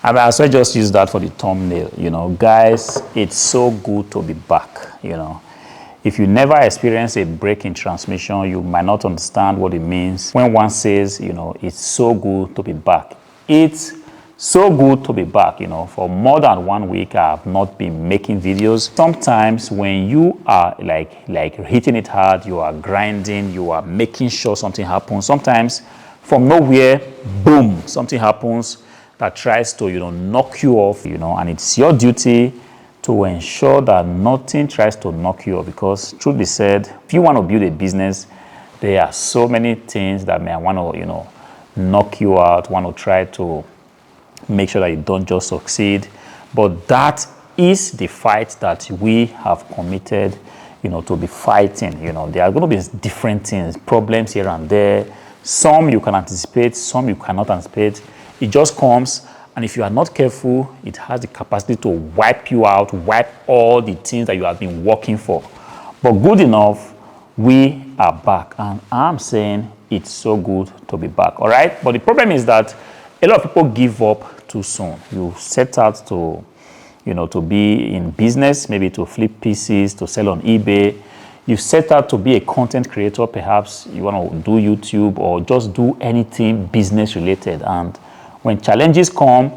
I might as well just use that for the thumbnail. You know, guys, it's so good to be back. You know, if you never experience a break in transmission, you might not understand what it means when one says, you know, it's so good to be back. It's so good to be back. You know, for more than 1 week, I have not been making videos. Sometimes when you are like hitting it hard, you are grinding, you are making sure something happens. Sometimes from nowhere, boom, something happens that tries to, you know, knock you off, you know, and it's your duty to ensure that nothing tries to knock you off. Because truth be said, if you want to build a business, there are so many things that may want to, you know, knock you out, want to try to make sure that you don't just succeed. But that is the fight that we have committed, you know, to be fighting. You know, there are going to be different things, problems here and there. Some you can anticipate, some you cannot anticipate. It just comes, and if you are not careful, it has the capacity to wipe you out, wipe all the things that you have been working for. But good enough, we are back, and I'm saying it's so good to be back, all right? But the problem is that a lot of people give up too soon. You set out to, you know, to be in business, maybe to flip PCs, to sell on eBay. You set out to be a content creator, perhaps you want to do YouTube or just do anything business related. And when challenges come,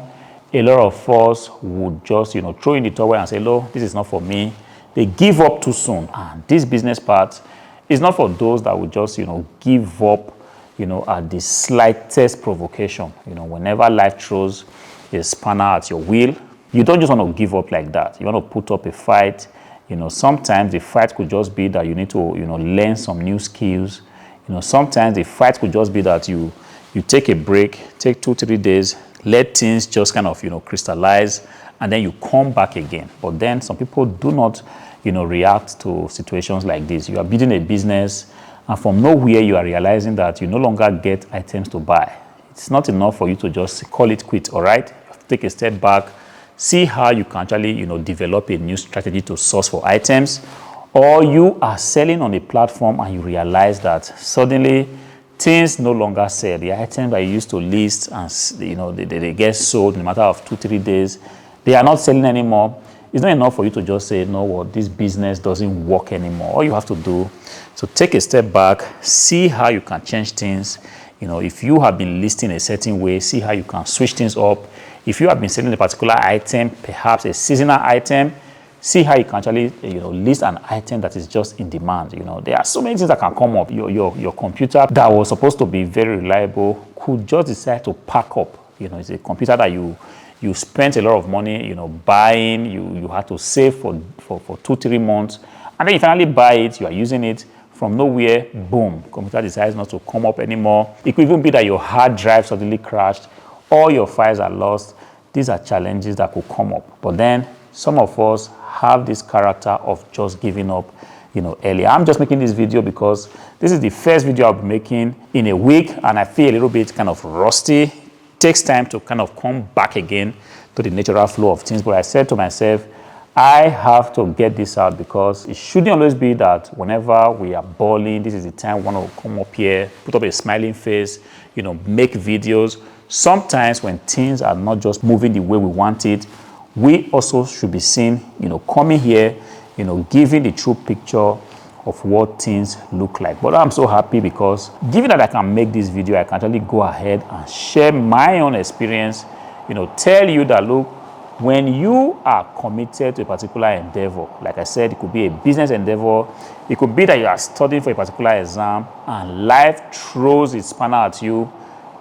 a lot of us would just, you know, throw in the towel and say, "No, this is not for me." They give up too soon. And this business part is not for those that would just, you know, give up, you know, at the slightest provocation. You know, whenever life throws a spanner at your wheel, you don't just want to give up like that. You want to put up a fight. You know, sometimes the fight could just be that you need to, you know, learn some new skills. You know, sometimes the fight could just be that you take a break, take 2-3 days, let things just kind of, you know, crystallize, and then you come back again. But then some people do not, you know, react to situations like this. You are building a business, and from nowhere you are realizing that you no longer get items to buy. It's not enough for you to just call it quit, all right? You have to take a step back, see how you can actually, you know, develop a new strategy to source for items. Or you are selling on a platform and you realize that suddenly things no longer sell. The items that you used to list and, you know, they get sold in a matter of 2-3 days, they are not selling anymore. It's not enough for you to just say, "No, what, this business doesn't work anymore." All you have to do is to take a step back, see how you can change things. You know, if you have been listing a certain way, see how you can switch things up. If you have been selling a particular item, perhaps a seasonal item, see how you can actually, you know, list an item that is just in demand. You know, there are so many things that can come up. Your computer that was supposed to be very reliable could just decide to pack up. You know, it's a computer that you spent a lot of money, you know, buying. You had to save for 2-3 months, and then you finally buy it. You are using it. From nowhere, boom, computer decides not to come up anymore. It could even be that your hard drive suddenly crashed, all your files are lost. These are challenges that could come up. But then some of us have this character of just giving up, you know, earlier. I'm just making this video because this is the first video I'll be making in a week, and I feel a little bit kind of rusty. It takes time to kind of come back again to the natural flow of things. But I said to myself, I have to get this out, because it shouldn't always be that whenever we are balling, this is the time we want to come up here, put up a smiling face, you know, make videos. Sometimes when things are not just moving the way we want it, we also should be seen, you know, coming here, you know, giving the true picture of what things look like. But I'm so happy because given that I can make this video, I can actually go ahead and share my own experience, you know, tell you that, look, when you are committed to a particular endeavor, like I said, it could be a business endeavor, it could be that you are studying for a particular exam and life throws its spanner at you.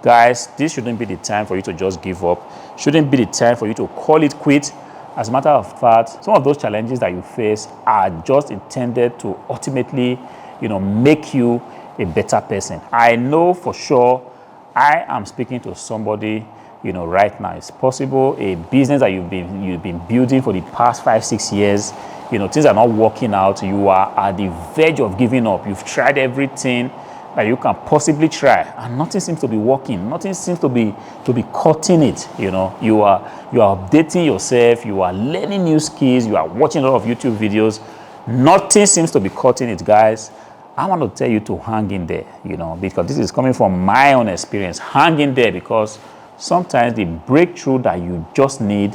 Guys, this shouldn't be the time for you to just give up. Shouldn't be the time for you to call it quit. As a matter of fact, some of those challenges that you face are just intended to ultimately, you know, make you a better person. I know for sure I am speaking to somebody, you know, right now. It's possible a business that you've been building for the past 5-6 years, you know, things are not working out. You are at the verge of giving up. You've tried everything that you can possibly try, and nothing seems to be working. Nothing seems to be cutting it. You know, you are updating yourself. You are learning new skills. You are watching a lot of YouTube videos. Nothing seems to be cutting it, guys. I want to tell you to hang in there. You know, because this is coming from my own experience. Hang in there, because sometimes the breakthrough that you just need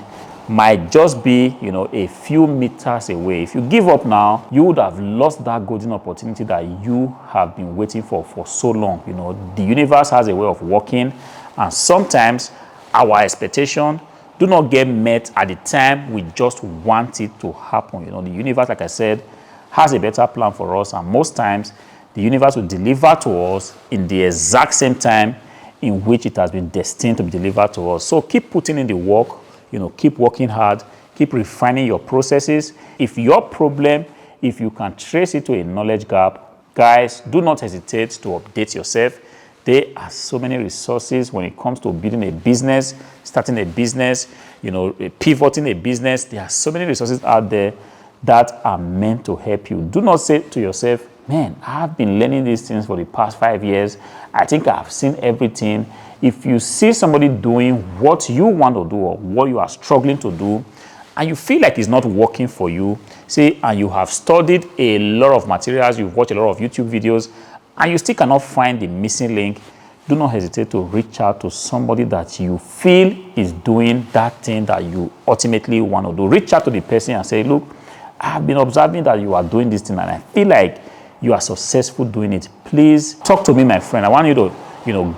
might just be, a few meters away. If you give up now, you would have lost that golden opportunity that you have been waiting for so long. The universe has a way of working, and sometimes our expectation do not get met at the time we just want it to happen. The universe, like I said, has a better plan for us, and most times the universe will deliver to us in the exact same time in which it has been destined to be delivered to us. So keep putting in the work, keep working hard, keep refining your processes. If your problem, if you can trace it to a knowledge gap, guys, do not hesitate to update yourself. There are so many resources when it comes to building a business, starting a business, pivoting a business. There are so many resources out there that are meant to help you. Do not say to yourself, man, I've been learning these things for the past 5 years. I think I've seen everything. If you see somebody doing what you want to do or what you are struggling to do, and you feel like it's not working for you, and you have studied a lot of materials, you've watched a lot of YouTube videos, and you still cannot find the missing link, do not hesitate to reach out to somebody that you feel is doing that thing that you ultimately want to do. Reach out to the person and say, look, I've been observing that you are doing this thing, and I feel like you are successful doing it. Please talk to me, my friend. I want you to,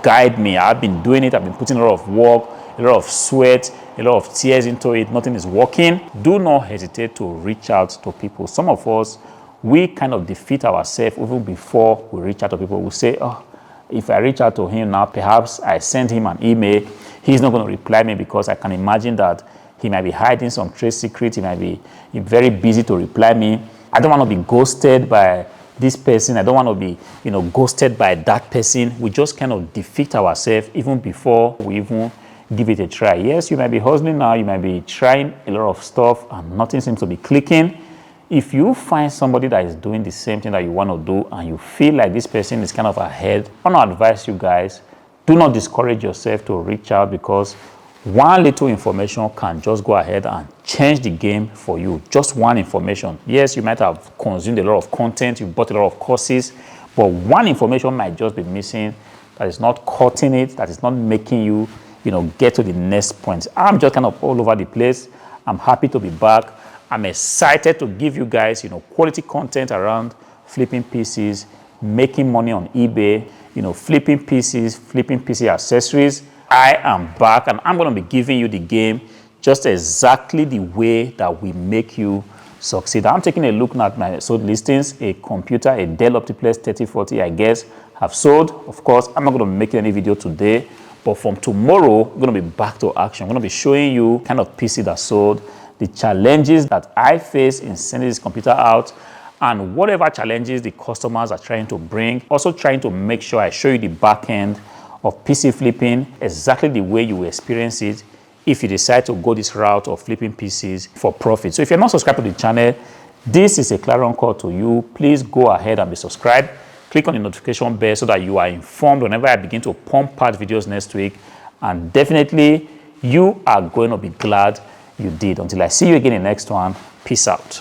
guide me. I've been doing it. I've been putting a lot of work, a lot of sweat, a lot of tears into it. Nothing is working. Do not hesitate to reach out to people. Some of us, we kind of defeat ourselves even before we reach out to people. We say, oh, if I reach out to him now, perhaps I send him an email. He's not going to reply me because I can imagine that he might be hiding some trade secret. He might be very busy to reply me. I don't want to be ghosted by this person. I don't want to be, ghosted by that person. We just kind of defeat ourselves even before we even give it a try. Yes, you might be hustling now. You might be trying a lot of stuff and nothing seems to be clicking. If you find somebody that is doing the same thing that you want to do and you feel like this person is kind of ahead, I want to advise you guys, do not discourage yourself to reach out, because one little information can just go ahead and change the game for you. Just one information. Yes, you might have consumed a lot of content, you bought a lot of courses, but one information might just be missing that is not cutting it, that is not making you, get to the next point. I'm just kind of all over the place. I'm happy to be back. I'm excited to give you guys, quality content around flipping PCs, making money on eBay, flipping PCs, flipping PC accessories. I am back, and I'm going to be giving you the game just exactly the way that we make you succeed. I'm taking a look now at my sold listings. A computer, a Dell Optiplex 3040, I guess, have sold. Of course, I'm not going to be making any video today, but from tomorrow, we're going to be back to action. I'm going to be showing you kind of PC that sold, the challenges that I face in sending this computer out, and whatever challenges the customers are trying to bring. Also trying to make sure I show you the back end of PC flipping, exactly the way you will experience it if you decide to go this route of flipping PCs for profit. So if you're not subscribed to the channel, this is a clarion call to you. Please go ahead and be subscribed. Click on the notification bell so that you are informed whenever I begin to pump out videos next week. And definitely, you are going to be glad you did. Until I see you again in the next one, peace out.